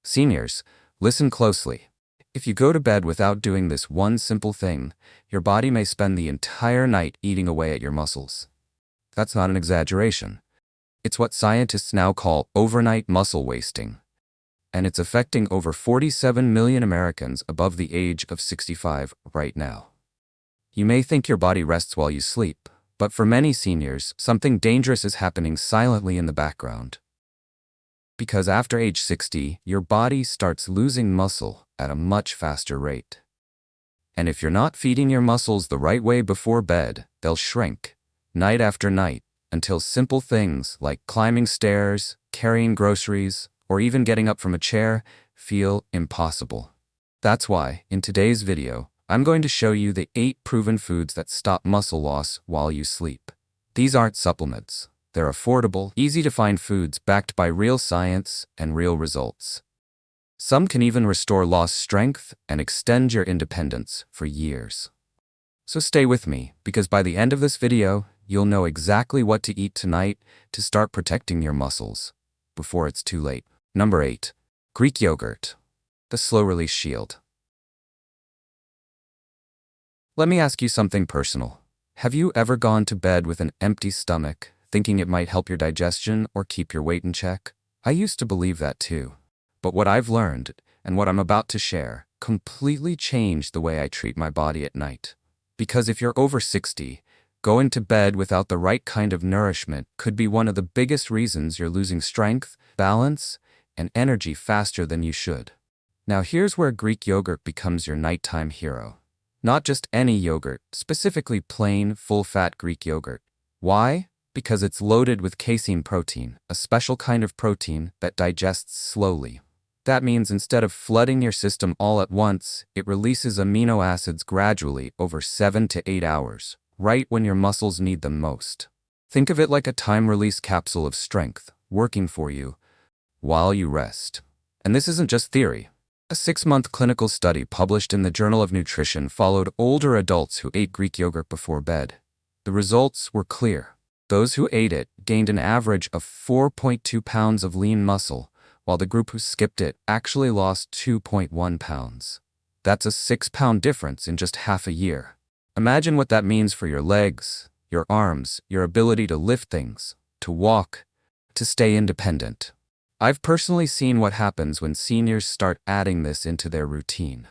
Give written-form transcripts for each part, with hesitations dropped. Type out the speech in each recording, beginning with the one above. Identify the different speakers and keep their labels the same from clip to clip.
Speaker 1: Seniors, listen closely. If you go to bed without doing this one simple thing, your body may spend the entire night eating away at your muscles. That's not an exaggeration. It's what scientists now call overnight muscle wasting. And it's affecting over 47 million Americans above the age of 65 right now. You may think your body rests while you sleep, but for many seniors, something dangerous is happening silently in the background. Because after age 60, your body starts losing muscle at a much faster rate. And if you're not feeding your muscles the right way before bed, they'll shrink, night after night, until simple things like climbing stairs, carrying groceries, or even getting up from a chair feel impossible. That's why, in today's video, I'm going to show you the 8 proven foods that stop muscle loss while you sleep. These aren't supplements. They're affordable, easy-to-find foods backed by real science and real results. Some can even restore lost strength and extend your independence for years. So stay with me, because by the end of this video, you'll know exactly what to eat tonight to start protecting your muscles before it's too late. Number 8. Greek yogurt, the slow-release shield. Let me ask you something personal. Have you ever gone to bed with an empty stomach, thinking it might help your digestion or keep your weight in check? I used to believe that too. But what I've learned, and what I'm about to share, completely changed the way I treat my body at night. Because if you're over 60, going to bed without the right kind of nourishment could be one of the biggest reasons you're losing strength, balance, and energy faster than you should. Now here's where Greek yogurt becomes your nighttime hero. Not just any yogurt, specifically plain, full-fat Greek yogurt. Why? Because it's loaded with casein protein, a special kind of protein that digests slowly. That means instead of flooding your system all at once, it releases amino acids gradually over 7 to 8 hours, right when your muscles need them most. Think of it like a time-release capsule of strength, working for you while you rest. And this isn't just theory. A 6-month clinical study published in the Journal of Nutrition followed older adults who ate Greek yogurt before bed. The results were clear. Those who ate it gained an average of 4.2 pounds of lean muscle, while the group who skipped it actually lost 2.1 pounds. That's a 6-pound difference in just half a year. Imagine what that means for your legs, your arms, your ability to lift things, to walk, to stay independent. I've personally seen what happens when seniors start adding this into their routine.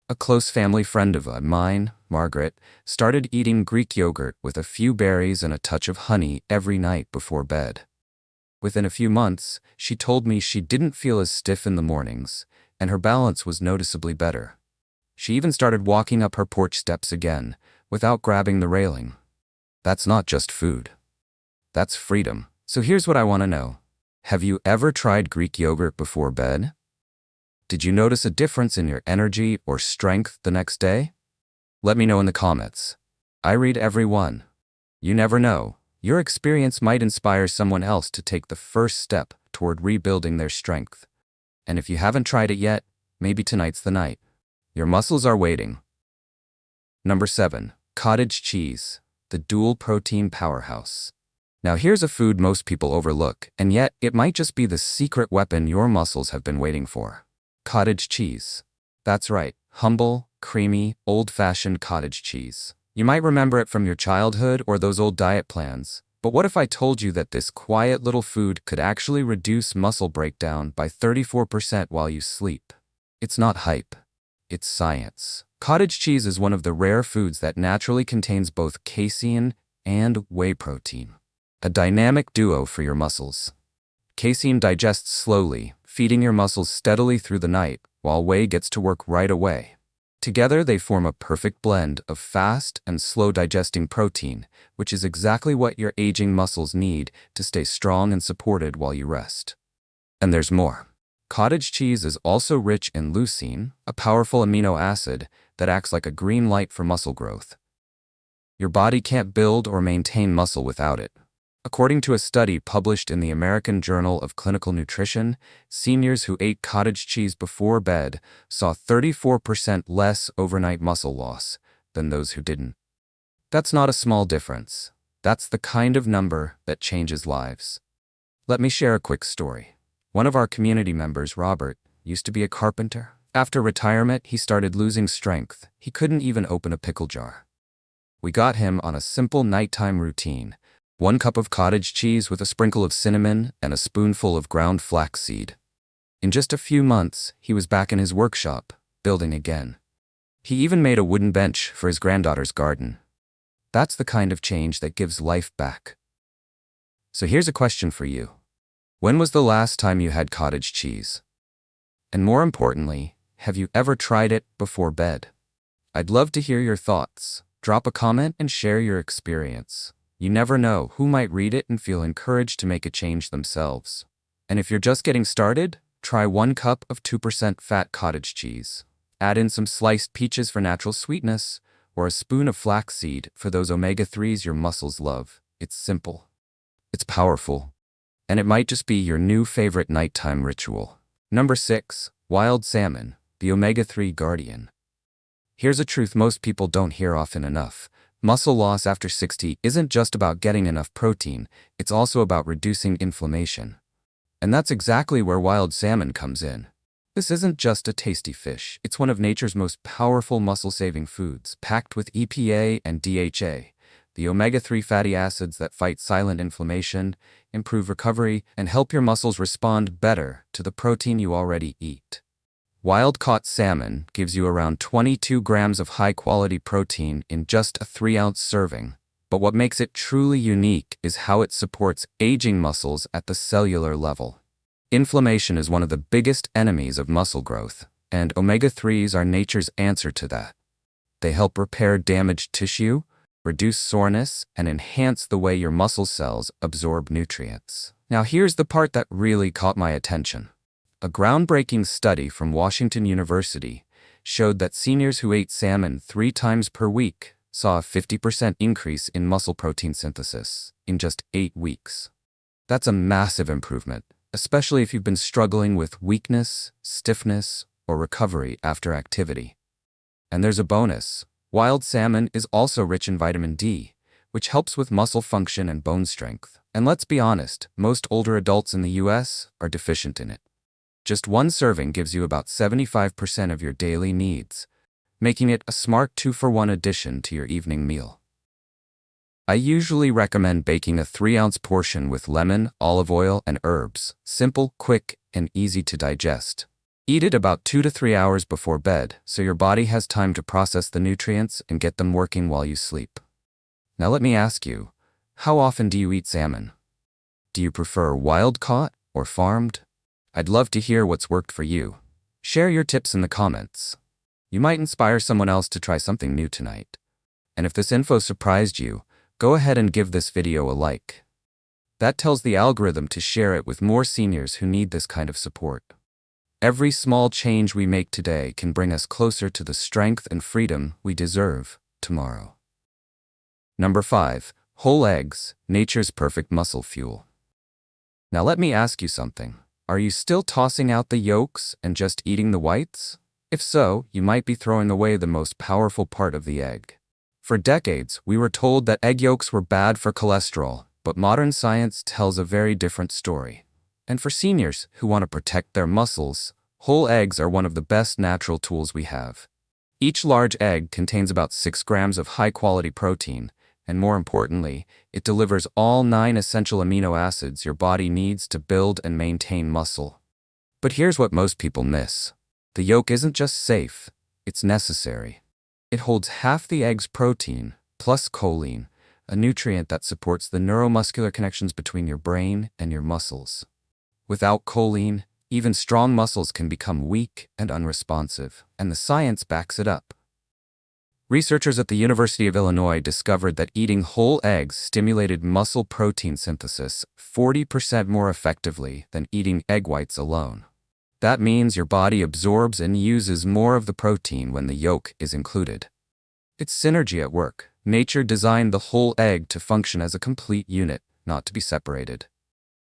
Speaker 1: A close family friend of mine, Margaret, started eating Greek yogurt with a few berries and a touch of honey every night before bed. Within a few months, she told me she didn't feel as stiff in the mornings, and her balance was noticeably better. She even started walking up her porch steps again, without grabbing the railing. That's not just food. That's freedom. So here's what I want to know. Have you ever tried Greek yogurt before bed? Did you notice a difference in your energy or strength the next day? Let me know in the comments. I read every one. You never know. Your experience might inspire someone else to take the first step toward rebuilding their strength. And if you haven't tried it yet, maybe tonight's the night. Your muscles are waiting. Number 7. Cottage cheese, the dual protein powerhouse. Now here's a food most people overlook, and yet it might just be the secret weapon your muscles have been waiting for. Cottage cheese. That's right, humble, creamy, old-fashioned cottage cheese. You might remember it from your childhood or those old diet plans, but what if I told you that this quiet little food could actually reduce muscle breakdown by 34% while you sleep? It's not hype. It's science. Cottage cheese is one of the rare foods that naturally contains both casein and whey protein. A dynamic duo for your muscles. Casein digests slowly, feeding your muscles steadily through the night, while whey gets to work right away. Together, they form a perfect blend of fast and slow digesting protein, which is exactly what your aging muscles need to stay strong and supported while you rest. And there's more. Cottage cheese is also rich in leucine, a powerful amino acid that acts like a green light for muscle growth. Your body can't build or maintain muscle without it. According to a study published in the American Journal of Clinical Nutrition, seniors who ate cottage cheese before bed saw 34% less overnight muscle loss than those who didn't. That's not a small difference. That's the kind of number that changes lives. Let me share a quick story. One of our community members, Robert, used to be a carpenter. After retirement, he started losing strength. He couldn't even open a pickle jar. We got him on a simple nighttime routine. 1 cup of cottage cheese with a sprinkle of cinnamon and a spoonful of ground flaxseed. In just a few months, he was back in his workshop, building again. He even made a wooden bench for his granddaughter's garden. That's the kind of change that gives life back. So here's a question for you. When was the last time you had cottage cheese? And more importantly, have you ever tried it before bed? I'd love to hear your thoughts. Drop a comment and share your experience. You never know who might read it and feel encouraged to make a change themselves. And if you're just getting started, try 1 cup of 2% fat cottage cheese. Add in some sliced peaches for natural sweetness, or a spoon of flaxseed for those omega-3s your muscles love. It's simple. It's powerful. And it might just be your new favorite nighttime ritual. Number 6. Wild salmon, the omega-3 guardian. Here's a truth most people don't hear often enough. Muscle loss after 60 isn't just about getting enough protein, it's also about reducing inflammation. And that's exactly where wild salmon comes in. This isn't just a tasty fish, it's one of nature's most powerful muscle-saving foods, packed with EPA and DHA, the omega-3 fatty acids that fight silent inflammation, improve recovery, and help your muscles respond better to the protein you already eat. Wild-caught salmon gives you around 22 grams of high-quality protein in just a 3-ounce serving. But what makes it truly unique is how it supports aging muscles at the cellular level. Inflammation is one of the biggest enemies of muscle growth, and omega-3s are nature's answer to that. They help repair damaged tissue, reduce soreness, and enhance the way your muscle cells absorb nutrients. Now here's the part that really caught my attention. A groundbreaking study from Washington University showed that seniors who ate salmon 3 times per week saw a 50% increase in muscle protein synthesis in just 8 weeks. That's a massive improvement, especially if you've been struggling with weakness, stiffness, or recovery after activity. And there's a bonus. Wild salmon is also rich in vitamin D, which helps with muscle function and bone strength. And let's be honest, most older adults in the US are deficient in it. Just 1 serving gives you about 75% of your daily needs, making it a smart 2-for-1 addition to your evening meal. I usually recommend baking a 3-ounce portion with lemon, olive oil, and herbs. Simple, quick, and easy to digest. Eat it about 2 to 3 hours before bed, so your body has time to process the nutrients and get them working while you sleep. Now let me ask you, how often do you eat salmon? Do you prefer wild-caught or farmed? I'd love to hear what's worked for you. Share your tips in the comments. You might inspire someone else to try something new tonight. And if this info surprised you, go ahead and give this video a like. That tells the algorithm to share it with more seniors who need this kind of support. Every small change we make today can bring us closer to the strength and freedom we deserve tomorrow. Number 5. Whole eggs, nature's perfect muscle fuel. Now let me ask you something. Are you still tossing out the yolks and just eating the whites? If so, you might be throwing away the most powerful part of the egg. For decades, we were told that egg yolks were bad for cholesterol, but modern science tells a very different story. And for seniors who want to protect their muscles, whole eggs are one of the best natural tools we have. Each large egg contains about 6 grams of high-quality protein, and more importantly, it delivers all 9 essential amino acids your body needs to build and maintain muscle. But here's what most people miss. The yolk isn't just safe, it's necessary. It holds half the egg's protein, plus choline, a nutrient that supports the neuromuscular connections between your brain and your muscles. Without choline, even strong muscles can become weak and unresponsive, and the science backs it up. Researchers at the University of Illinois discovered that eating whole eggs stimulated muscle protein synthesis 40% more effectively than eating egg whites alone. That means your body absorbs and uses more of the protein when the yolk is included. It's synergy at work. Nature designed the whole egg to function as a complete unit, not to be separated.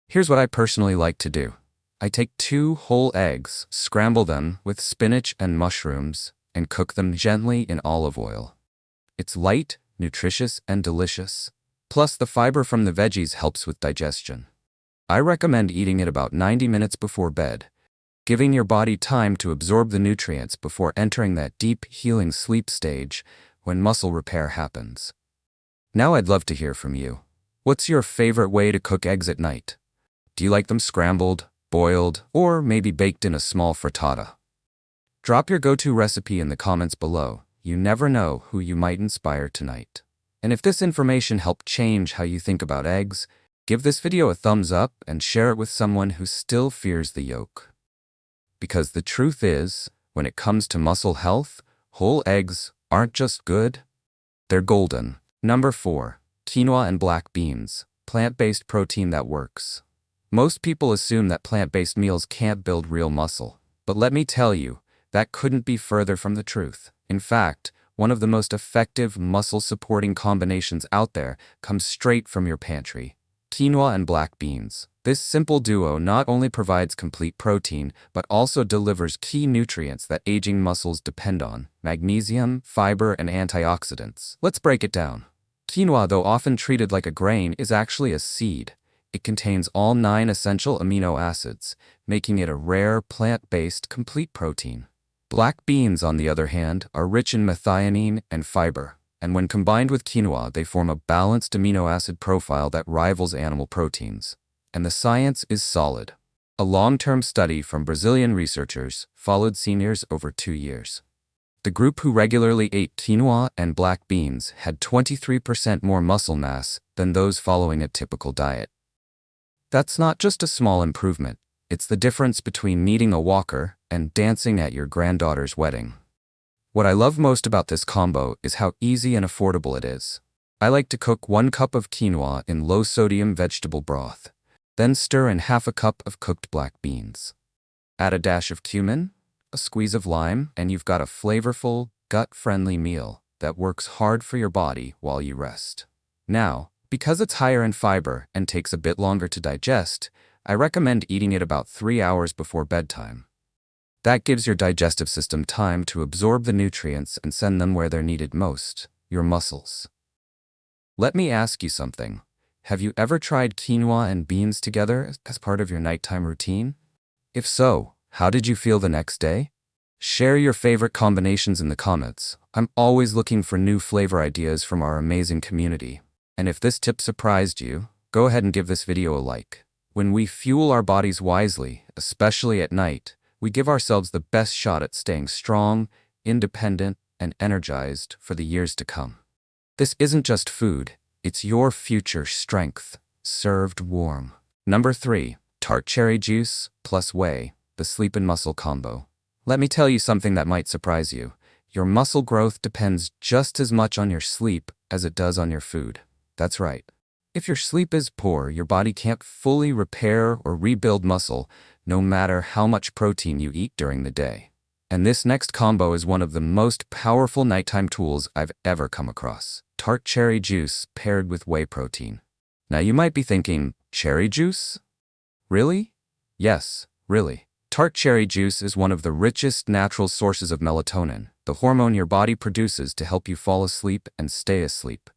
Speaker 1: Here's what I personally like to do. I take 2 whole eggs, scramble them with spinach and mushrooms, and cook them gently in olive oil. It's light, nutritious, and delicious. Plus, the fiber from the veggies helps with digestion. I recommend eating it about 90 minutes before bed. giving your body time to absorb the nutrients before entering that deep, healing sleep stage when muscle repair happens. Now I'd love to hear from you. What's your favorite way to cook eggs at night? Do you like them scrambled, boiled, or maybe baked in a small frittata? Drop your go-to recipe in the comments below. You never know who you might inspire tonight. And if this information helped change how you think about eggs, give this video a thumbs up and share it with someone who still fears the yolk. Because the truth is, when it comes to muscle health, whole eggs aren't just good, they're golden. Number 4. Quinoa and black beans, plant-based protein that works. Most people assume that plant-based meals can't build real muscle, but let me tell you, that couldn't be further from the truth. In fact, one of the most effective muscle-supporting combinations out there comes straight from your pantry: quinoa and black beans. This simple duo not only provides complete protein, but also delivers key nutrients that aging muscles depend on: magnesium, fiber, and antioxidants. Let's break it down. Quinoa, though often treated like a grain, is actually a seed. It contains all 9 essential amino acids, making it a rare, plant-based, complete protein. Black beans, on the other hand, are rich in methionine and fiber, and when combined with quinoa, they form a balanced amino acid profile that rivals animal proteins. And the science is solid. A long-term study from Brazilian researchers followed seniors over 2 years. The group who regularly ate quinoa and black beans had 23% more muscle mass than those following a typical diet. That's not just a small improvement. It's the difference between needing a walker and dancing at your granddaughter's wedding. What I love most about this combo is how easy and affordable it is. I like to cook 1 cup of quinoa in low-sodium vegetable broth, then stir in half a cup of cooked black beans. Add a dash of cumin, a squeeze of lime, and you've got a flavorful, gut-friendly meal that works hard for your body while you rest. Now, because it's higher in fiber and takes a bit longer to digest, I recommend eating it about 3 hours before bedtime. That gives your digestive system time to absorb the nutrients and send them where they're needed most: your muscles. Let me ask you something. Have you ever tried quinoa and beans together as part of your nighttime routine? If so, how did you feel the next day? Share your favorite combinations in the comments. I'm always looking for new flavor ideas from our amazing community. And if this tip surprised you, go ahead and give this video a like. When we fuel our bodies wisely, especially at night, we give ourselves the best shot at staying strong, independent, and energized for the years to come. This isn't just food, it's your future strength, served warm. Number 3. Tart cherry juice plus whey, the sleep and muscle combo. Let me tell you something that might surprise you. Your muscle growth depends just as much on your sleep as it does on your food. That's right. If your sleep is poor, your body can't fully repair or rebuild muscle, no matter how much protein you eat during the day. And this next combo is one of the most powerful nighttime tools I've ever come across: tart cherry juice paired with whey protein. Now you might be thinking, cherry juice? Really? Yes, really. Tart cherry juice is one of the richest natural sources of melatonin, the hormone your body produces to help you fall asleep and stay asleep.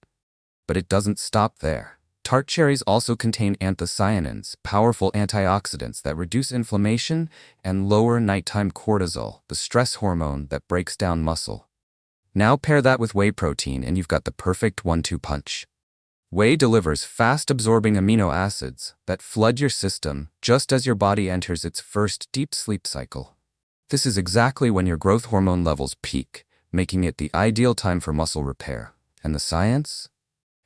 Speaker 1: But it doesn't stop there. Tart cherries also contain anthocyanins, powerful antioxidants that reduce inflammation and lower nighttime cortisol, the stress hormone that breaks down muscle. Now pair that with whey protein and you've got the perfect 1-2 punch. Whey delivers fast-absorbing amino acids that flood your system just as your body enters its first deep sleep cycle. This is exactly when your growth hormone levels peak, making it the ideal time for muscle repair. And the science?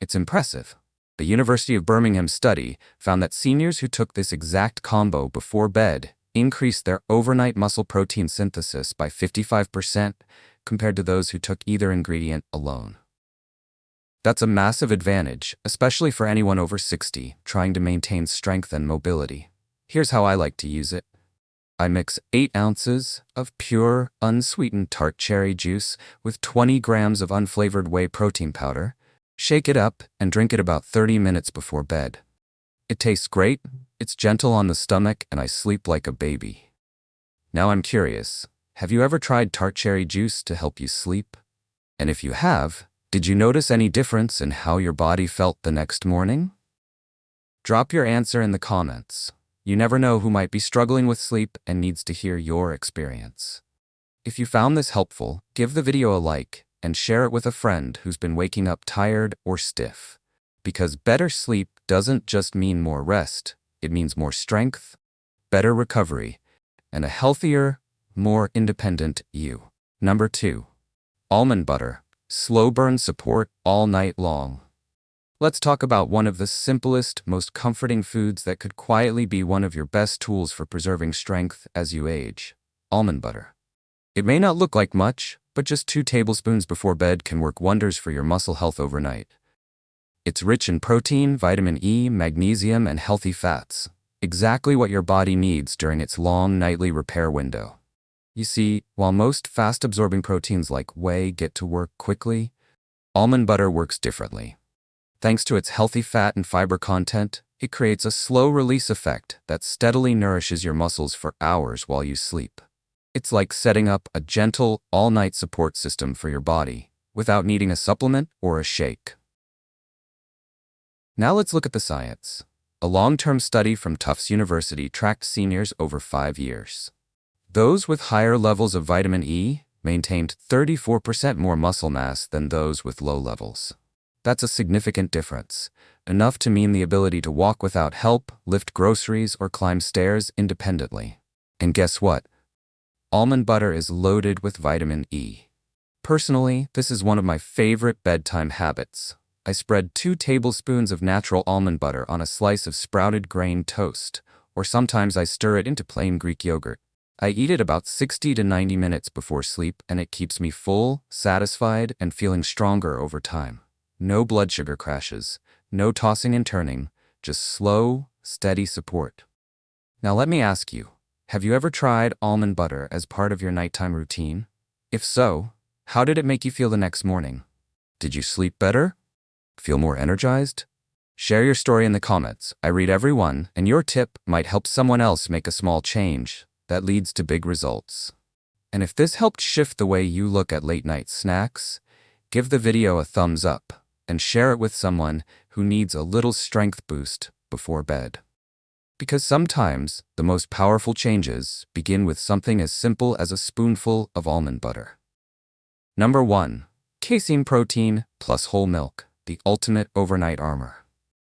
Speaker 1: It's impressive. The University of Birmingham study found that seniors who took this exact combo before bed increased their overnight muscle protein synthesis by 55% compared to those who took either ingredient alone. That's a massive advantage, especially for anyone over 60 trying to maintain strength and mobility. Here's how I like to use it. I mix 8 ounces of pure, unsweetened tart cherry juice with 20 grams of unflavored whey protein powder, shake it up, and drink it about 30 minutes before bed. It tastes great, it's gentle on the stomach, and I sleep like a baby. Now I'm curious, have you ever tried tart cherry juice to help you sleep? And if you have, did you notice any difference in how your body felt the next morning? Drop your answer in the comments. You never know who might be struggling with sleep and needs to hear your experience. If you found this helpful, give the video a like and share it with a friend who's been waking up tired or stiff. Because better sleep doesn't just mean more rest, it means more strength, better recovery, and a healthier, more independent you. Number 2. Almond butter. Slow burn support all night long. Let's talk about one of the simplest, most comforting foods that could quietly be one of your best tools for preserving strength as you age. Almond butter. It may not look like much, but just 2 tablespoons before bed can work wonders for your muscle health overnight. It's rich in protein, vitamin E, magnesium, and healthy fats. Exactly what your body needs during its long nightly repair window. You see, while most fast-absorbing proteins like whey get to work quickly, almond butter works differently. Thanks to its healthy fat and fiber content, it creates a slow-release effect that steadily nourishes your muscles for hours while you sleep. It's like setting up a gentle, all-night support system for your body, without needing a supplement or a shake. Now let's look at the science. A long-term study from Tufts University tracked seniors over 5 years. Those with higher levels of vitamin E maintained 34% more muscle mass than those with low levels. That's a significant difference, enough to mean the ability to walk without help, lift groceries, or climb stairs independently. And guess what? Almond butter is loaded with vitamin E. Personally, this is one of my favorite bedtime habits. I spread 2 tablespoons of natural almond butter on a slice of sprouted grain toast, or sometimes I stir it into plain Greek yogurt. I eat it about 60 to 90 minutes before sleep, and it keeps me full, satisfied, and feeling stronger over time. No blood sugar crashes, no tossing and turning, just slow, steady support. Now let me ask you, have you ever tried almond butter as part of your nighttime routine? If so, how did it make you feel the next morning? Did you sleep better? Feel more energized? Share your story in the comments. I read every one, and your tip might help someone else make a small change that leads to big results. And if this helped shift the way you look at late-night snacks, give the video a thumbs up and share it with someone who needs a little strength boost before bed. Because sometimes the most powerful changes begin with something as simple as a spoonful of almond butter. Number 1. Casein protein plus whole milk. The ultimate overnight armor.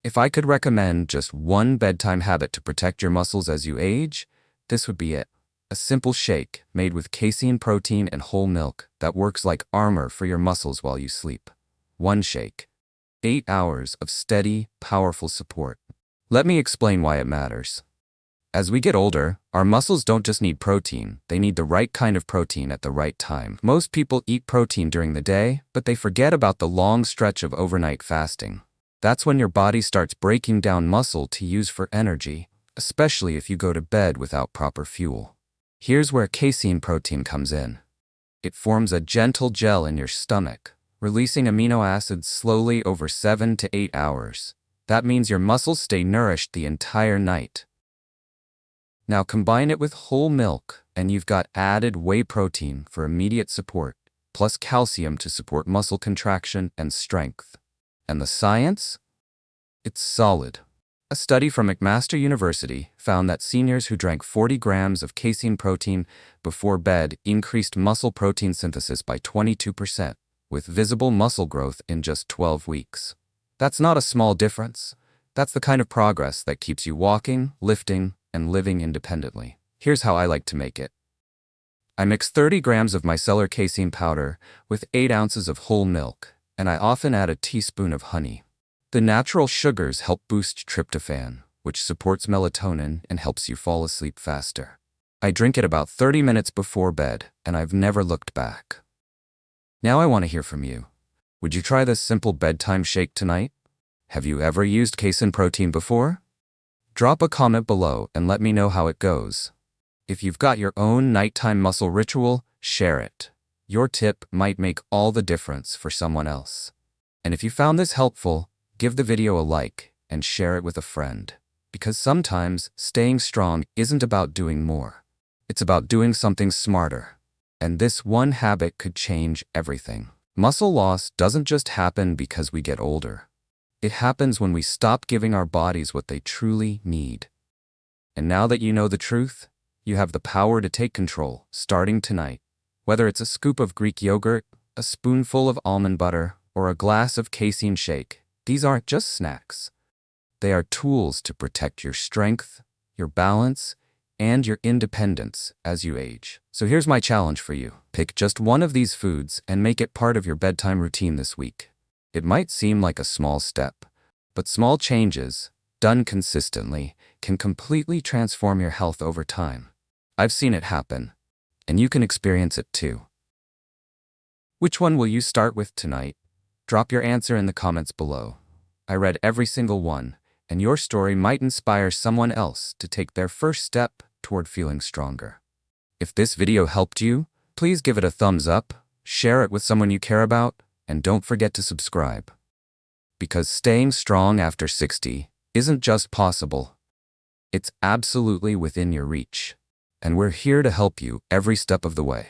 Speaker 1: If I could recommend just one bedtime habit to protect your muscles as you age, this would be it. A simple shake made with casein protein and whole milk that works like armor for your muscles while you sleep. One shake. 8 hours of steady, powerful support. Let me explain why it matters. As we get older, our muscles don't just need protein, they need the right kind of protein at the right time. Most people eat protein during the day, but they forget about the long stretch of overnight fasting. That's when your body starts breaking down muscle to use for energy, especially if you go to bed without proper fuel. Here's where casein protein comes in. It forms a gentle gel in your stomach, releasing amino acids slowly over 7 to 8 hours. That means your muscles stay nourished the entire night. Now combine it with whole milk, and you've got added whey protein for immediate support, plus calcium to support muscle contraction and strength. And the science? It's solid. A study from McMaster University found that seniors who drank 40 grams of casein protein before bed increased muscle protein synthesis by 22%, with visible muscle growth in just 12 weeks. That's not a small difference. That's the kind of progress that keeps you walking, lifting, and living independently. Here's how I like to make it. I mix 30 grams of micellar casein powder with 8 ounces of whole milk, and I often add a teaspoon of honey. The natural sugars help boost tryptophan, which supports melatonin and helps you fall asleep faster. I drink it about 30 minutes before bed, and I've never looked back. Now I want to hear from you. Would you try this simple bedtime shake tonight? Have you ever used casein protein before? Drop a comment below and let me know how it goes. If you've got your own nighttime muscle ritual, share it. Your tip might make all the difference for someone else. And if you found this helpful, give the video a like and share it with a friend. Because sometimes staying strong isn't about doing more. It's about doing something smarter. And this one habit could change everything. Muscle loss doesn't just happen because we get older. It happens when we stop giving our bodies what they truly need. And now that you know the truth, you have the power to take control, starting tonight. Whether it's a scoop of Greek yogurt, a spoonful of almond butter, or a glass of casein shake, these aren't just snacks. They are tools to protect your strength, your balance, and your independence as you age. So here's my challenge for you. Pick just one of these foods and make it part of your bedtime routine this week. It might seem like a small step, but small changes, done consistently, can completely transform your health over time. I've seen it happen, and you can experience it too. Which one will you start with tonight? Drop your answer in the comments below. I read every single one, and your story might inspire someone else to take their first step toward feeling stronger. If this video helped you, please give it a thumbs up, share it with someone you care about, and don't forget to subscribe. Because staying strong after 60 isn't just possible, it's absolutely within your reach. And we're here to help you every step of the way.